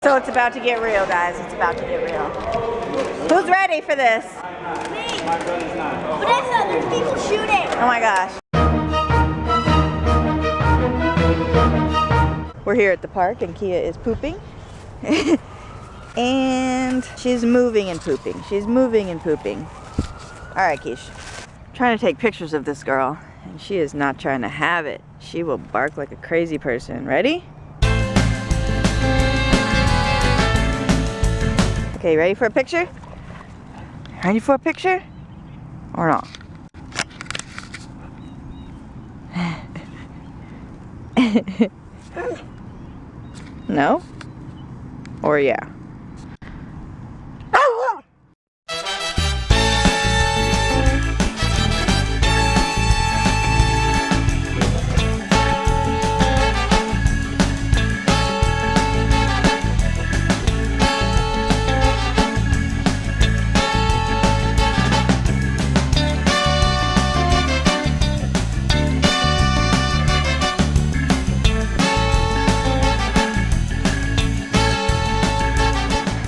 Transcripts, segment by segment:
So it's about to get real, guys. It's about to get real. Who's ready for this? Me. Vanessa, there's people shooting. Oh my gosh. We're here at the park and Kia is pooping. And she's moving and pooping. She's moving and pooping. Alright, Keish. I'm trying to take pictures of this girl and she is not trying to have it. She will bark like a crazy person. Ready? Okay, ready for a picture? Ready for a picture? Or not? No? Or yeah?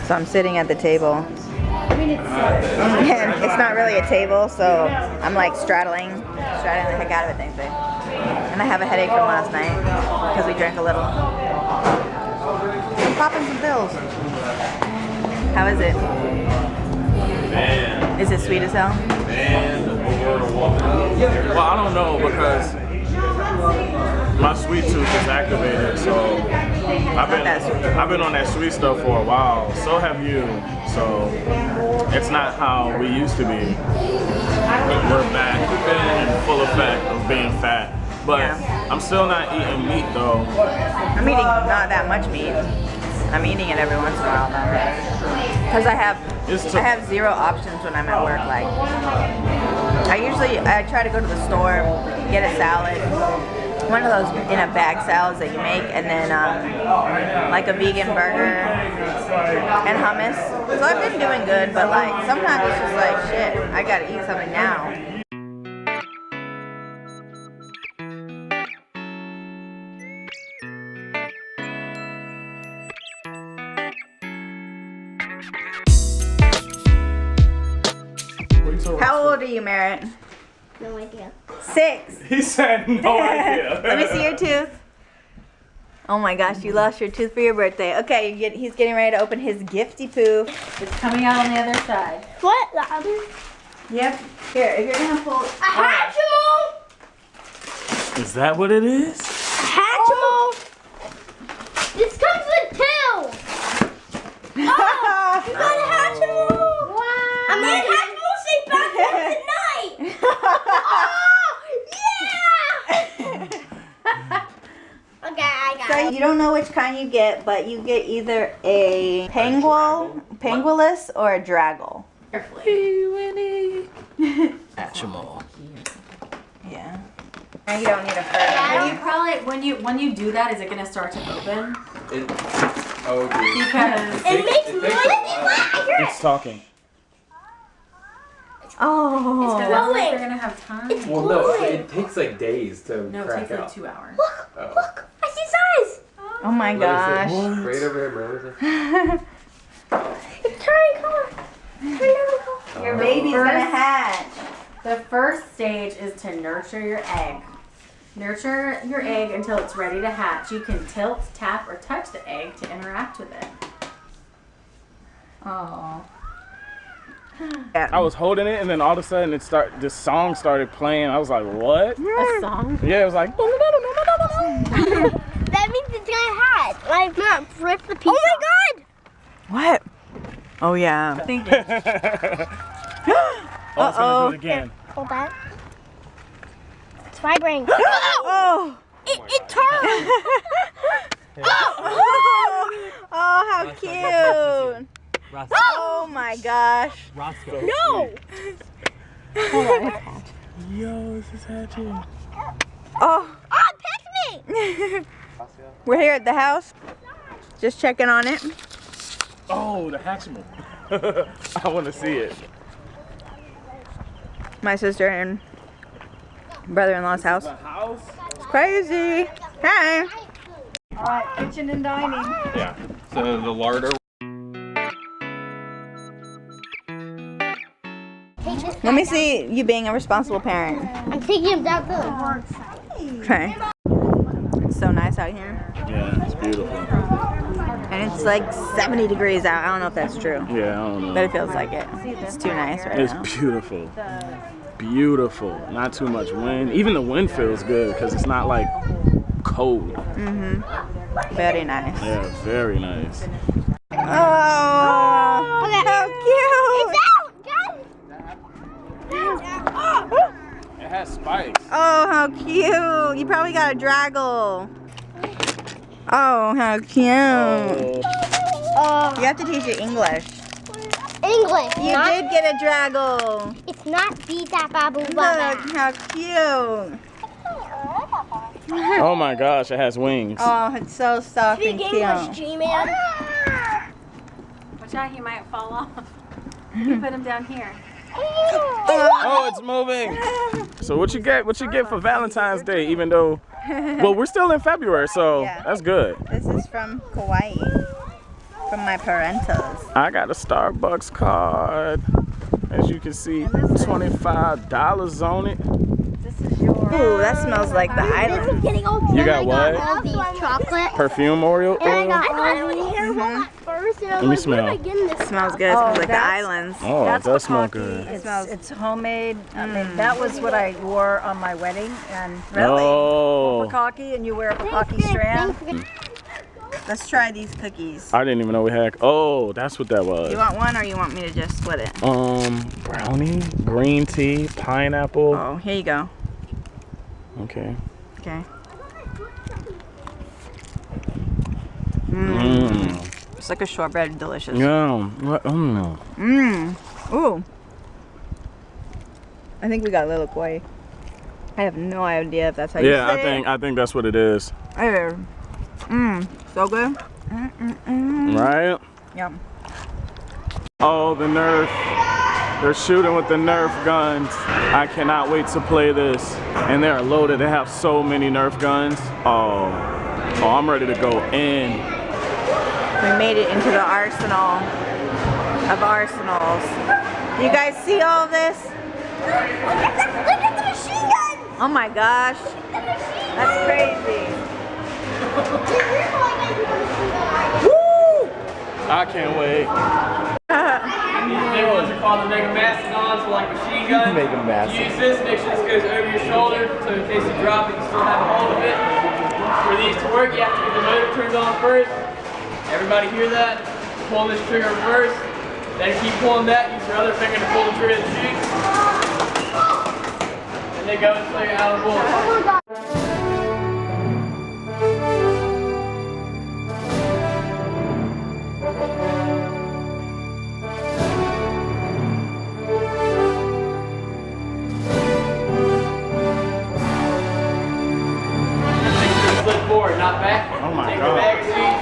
So I'm sitting at the table. And it's not really a table, so I'm like straddling the heck out of it, thanks babe. And I have a headache from last night because we drank a little. I'm popping some pills. How is it? Man. Is it sweet as hell? Man, well, I don't know because my sweet tooth is activated, so I've been on that sweet stuff for a while. So have you. So it's not how we used to be. We're back in full effect of being fat, but yeah. I'm still not eating meat though. I'm eating not that much meat. I'm eating it every once in a while though, because I have zero options when I'm at work. Like I try to go to the store, get a salad. One of those in a bag salads that you make, and then like a vegan burger and hummus. So I've been doing good, but like sometimes it's just like shit, I gotta eat something now. How old are you, Merritt? No idea. 6. He said no idea. Let me see your tooth. Oh my gosh, you lost your tooth for your birthday. Okay, he's getting ready to open his gifty poo. It's coming out on the other side. What? The other? Yep. Here, if you're gonna pull A Hatchimal? Is that what it is? A Hatchimal? This comes with 2. Oh, you got a Hatchimal? Wow. I made Hatchimal say back home tonight. Okay, I got So you don't know which kind you get, but you get either a Penguillus or a Draggle. Hatchimal. Yeah. And you don't need a fur. When you do that, is it gonna start to open? Okay. Because it makes noise. It's talking. Oh. It's glowing. they're gonna have time. Well, no, it takes like days to No, it crack takes like out. 2 hours. Look, I see size. Oh my gosh. Right over here, bro. It's turning color. Your baby's gonna hatch. The first stage is to nurture your egg. Nurture your egg until it's ready to hatch. You can tilt, tap, or touch the egg to interact with it. Oh. I was holding it, and then all of a sudden this song started playing. I was like, what? A song? Yeah, it was like. That means it's gonna hatch. Like, not rip the piece. Oh my god! What? Oh yeah. Oh, it's gonna do it again. Hold that. It's vibrating. Oh. It turned. Oh, how cute. Oh my gosh. No. Yo, this is hatching. Oh. Oh, pick me. We're here at the house. Just checking on it. Oh, the Hatchimal. I want to see it. My sister and brother-in-law's house. The house? It's crazy. Hey. All right, kitchen and dining. Yeah. So the larder. Let me see you being a responsible parent. I'm taking him down to the park. Okay. It's so nice out here. Yeah, it's beautiful. And it's like 70 degrees out. I don't know if that's true. Yeah, I don't know. But it feels like it. It's too nice right It's now. beautiful. Beautiful. Not too much wind. Even the wind feels good because it's not like cold. Very nice. Yeah, very nice. Oh, Okay. how cute. It's out, guys. It has spikes. Oh, how cute. You probably got a draggle. Oh, how cute. You have to teach it English. English. You did get a draggle. It's not beat-up babu Look, baba. how cute. Oh my gosh, it has wings. Oh, it's so soft and Speak English, cute. G-Man. Watch out, he might fall off. You put him down here. Oh, it's moving. So what you get? What you get for Valentine's Day? Even though, well, we're still in February, so Yeah. that's good. This is from Kauai, from my parentos. I got a Starbucks card. As you can see, $25 on it. Ooh, that smells like the island. You got what? All these chocolate. Perfume oil? And I got all these hair roll at first. And I was Let me like, smell. what am I getting this? It smells good. It smells like the that's- islands. Oh, it That's does smell Bukkake. good. It's homemade. I mean, that was what I wore on my wedding. And Oh, Bukkake, and you wear a Bukkake strand. Let's try these cookies. I didn't even know we had. Oh, that's what that was. You want one or you want me to just split it? Brownie, green tea, pineapple. Oh, here you go. Okay. Okay. Mmm. It's like a shortbread, delicious. Yeah. What? Ooh. I think we got little koi. I have no idea if that's how you Yeah, say I think that's what it is. it. So good. Right? Yum. Oh, the Nerf. They're shooting with the Nerf guns. I cannot wait to play this. And they are loaded. They have so many Nerf guns. Oh, I'm ready to go in. We made it into the arsenal of arsenals. You guys see all of this? Look at the machine gun. Oh my gosh. That's crazy. I can't wait. These big ones are called the Mega Mastodons, so like machine guns. Mega Mastodon. You use this, make sure this goes over your shoulder, so in case you drop it, you still have a hold of it. For these to work, you have to get the motor turned on first. Everybody hear that? Pull this trigger first. Then keep pulling that, use your other finger to pull the trigger to shoot. And they go until you're out of bullets. Flip forward, not back. Oh my Take God. the magazine,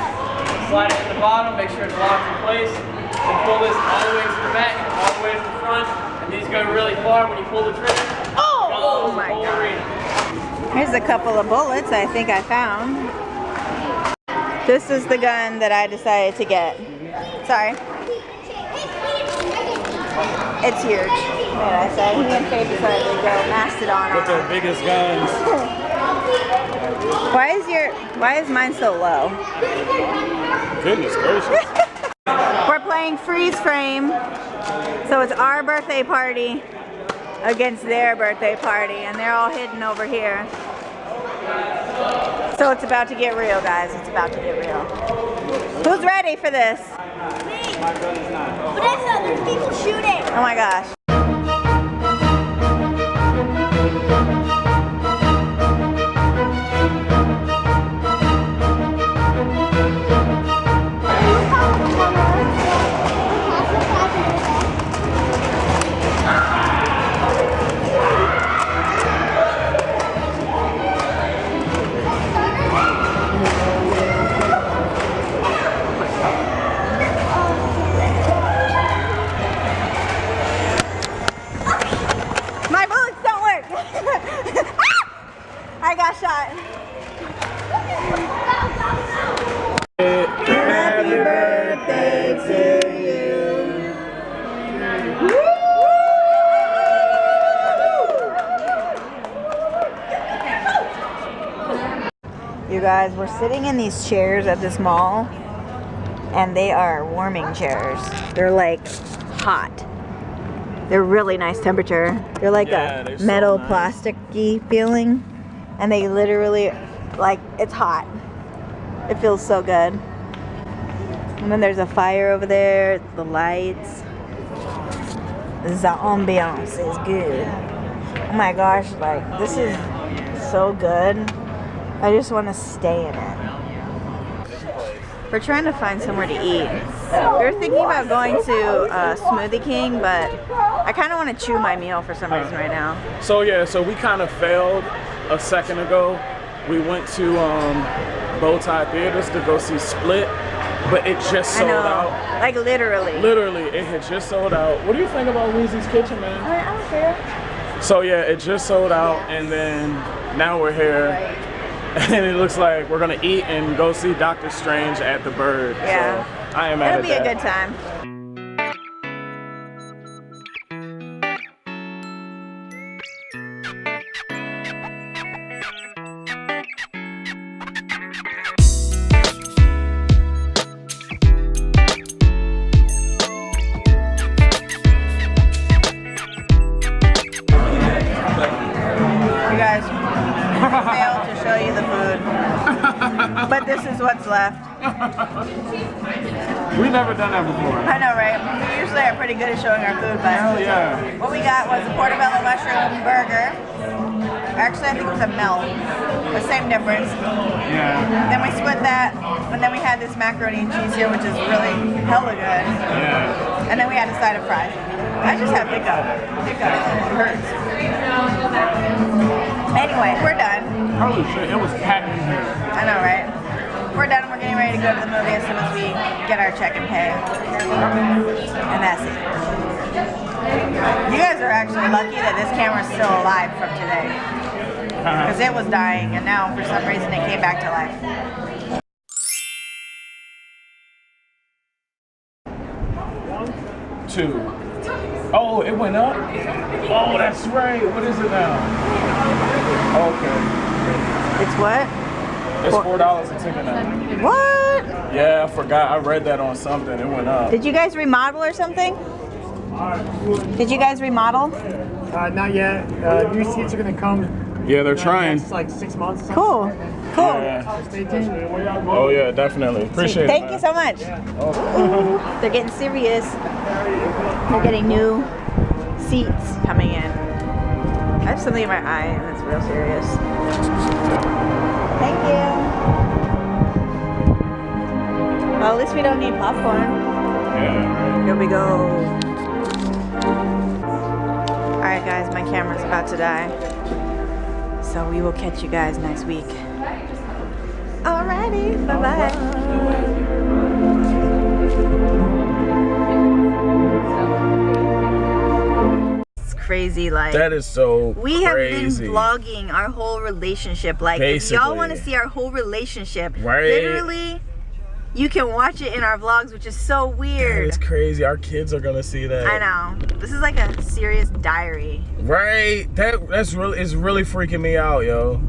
slide it in the bottom, make sure it's locked in place, and pull this all the way to the back and all the way to the front. And these go really far when you pull the trigger. Oh The my whole God. arena. Here's a couple of bullets I think I found. This is the gun that I decided to get. Sorry. It's huge. What did I say? He and Faye decided to go Mastodon With on. their biggest guns. Why is mine so low? Goodness gracious. We're playing freeze frame. So it's our birthday party against their birthday party, and they're all hidden over here. So it's about to get real, guys. It's about to get real. Who's ready for this? Vanessa, there's people shooting. Oh my gosh. guys, we're sitting in these chairs at this mall, and they are warming chairs. They're like hot. They're really nice temperature. They're like a metal plasticky feeling, and they literally, like, it's hot. It feels so good. And then there's a fire over there, the lights. The ambiance is good. Oh my gosh, like, this is so good. I just want to stay in it. We're trying to find somewhere to eat. We're thinking about going to Smoothie King, but I kind of want to chew my meal for some reason right now. So yeah, so we kind of failed a second ago. We went to Bowtie Theaters to go see Split, but it just sold out. Like literally. Literally, it had just sold out. What do you think about Weezy's Kitchen, man? I don't care. So yeah, it just sold out, and then now we're here, and it looks like we're gonna eat and go see Doctor Strange at the Bird. Yeah. So I am at It'll be a good time. You guys, failed to show you the food, but this is what's left. We've never done that before. I know, right? We usually are pretty good at showing our food, but Hell yeah. what we got was a portobello mushroom burger. Actually, I think it was a melt. The same difference. Yeah. Then we split that, and then we had this macaroni and cheese here, which is really hella good. Yeah. And then we had a side of fries. I just have hiccup. It hurts. Anyway, we're done. Holy shit, it was packed in here. I know, right? We're done. We're getting ready to go to the movie as soon as we get our check and pay. And that's it. You guys are actually lucky that this camera's still alive from today. Because it was dying, and now for some reason it came back to life. Two. Oh, it went up? Oh, that's right. What is it now? Okay. It's what? It's $4 a ticket now. What? Yeah, I forgot. I read that on something. It went up. Did you guys remodel or something? Did you guys remodel? Not yet. New seats are gonna come. Yeah, they're trying. Next, like 6 months. Cool. Cool. Yeah. Stay tuned. Oh yeah, definitely. Appreciate it. Thank you so much. Ooh, they're getting serious. They're getting new seats coming in. I have something in my eye and it's real serious. Thank you. Well, at least we don't need popcorn. Yeah. Here we go. Alright guys, my camera's about to die. So we will catch you guys next week. Alrighty, bye-bye. It's crazy, like That is so we have crazy. been vlogging our whole relationship. Like Basically. if y'all want to see our whole relationship, Right. literally you can watch it in our vlogs, which is so weird. It's crazy. Our kids are gonna see that. I know. This is like a serious diary. Right? That's really, it's really freaking me out, yo.